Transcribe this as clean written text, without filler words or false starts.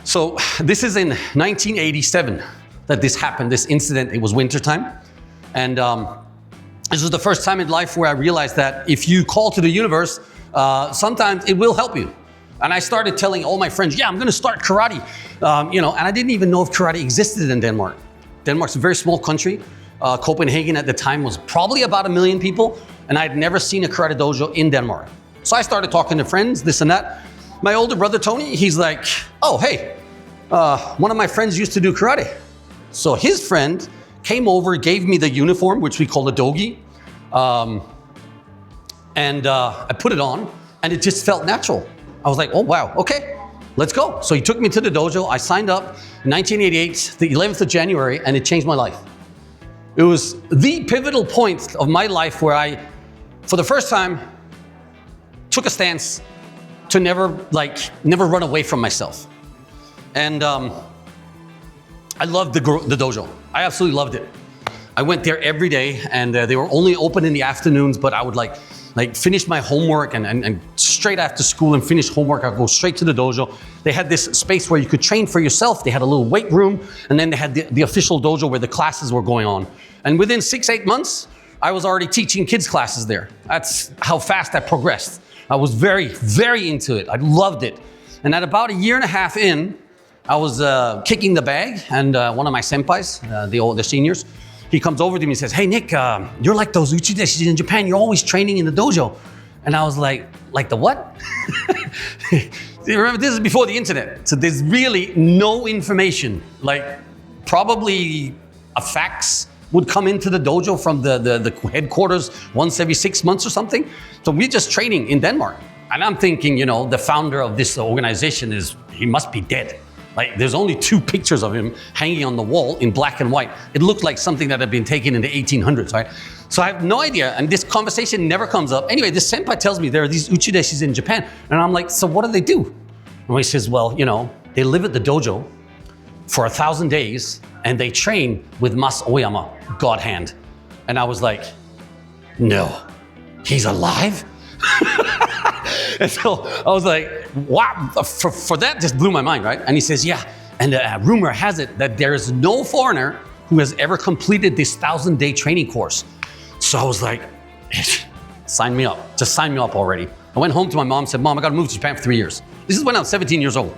So this is in 1987 that this happened, this incident. It was wintertime. And this was the first time in life where I realized that if you call to the universe, sometimes it will help you. And I started telling all my friends, yeah, I'm gonna start karate. And I didn't even know if karate existed in Denmark. Denmark's a very small country. Copenhagen at the time was probably about 1 million people, and I'd never seen a karate dojo in Denmark. So I started talking to friends, this and that. My older brother, Tony, he's like, oh, hey, one of my friends used to do karate. So his friend came over, gave me the uniform, which we call a dogi. And I put it on, and it just felt natural. I was like, oh, wow, okay, let's go. So he took me to the dojo. I signed up in 1988, the 11th of January, and it changed my life. It was the pivotal point of my life where I, for the first time, took a stance to never run away from myself. And I loved the dojo. I absolutely loved it. I went there every day, and they were only open in the afternoons, but I would like finish my homework and straight after school and finish homework, I'd go straight to the dojo. They had this space where you could train for yourself. They had a little weight room, and then they had the official dojo where the classes were going on. And within 6-8 months, I was already teaching kids classes there. That's how fast I progressed. I was very, very into it. I loved it. And at about 1.5 years in, I was kicking the bag, and one of my senpais, the seniors, he comes over to me and says, hey, Nick, you're like those uchideshis in Japan. You're always training in the dojo. And I was like the what? Remember, this is before the internet. So there's really no information. Like probably a fax would come into the dojo from the headquarters once every 6 months or something. So we're just training in Denmark. And I'm thinking, the founder of this organization he must be dead. Like there's only 2 pictures of him hanging on the wall in black and white. It looked like something that had been taken in the 1800s, right? So I have no idea, and this conversation never comes up. Anyway, this senpai tells me there are these uchideshis in Japan, and I'm like, so what do they do? And he says, well, they live at the dojo for 1,000 days, and they train with Mas Oyama, God Hand. And I was like, no, he's alive? And so I was like, wow, for that just blew my mind, right? And he says, yeah, and rumor has it that there is no foreigner who has ever completed this 1,000-day training course. So I was like, sign me up, just sign me up already. I went home to my mom and said, Mom, I gotta move to Japan for 3 years. This is when I was 17 years old.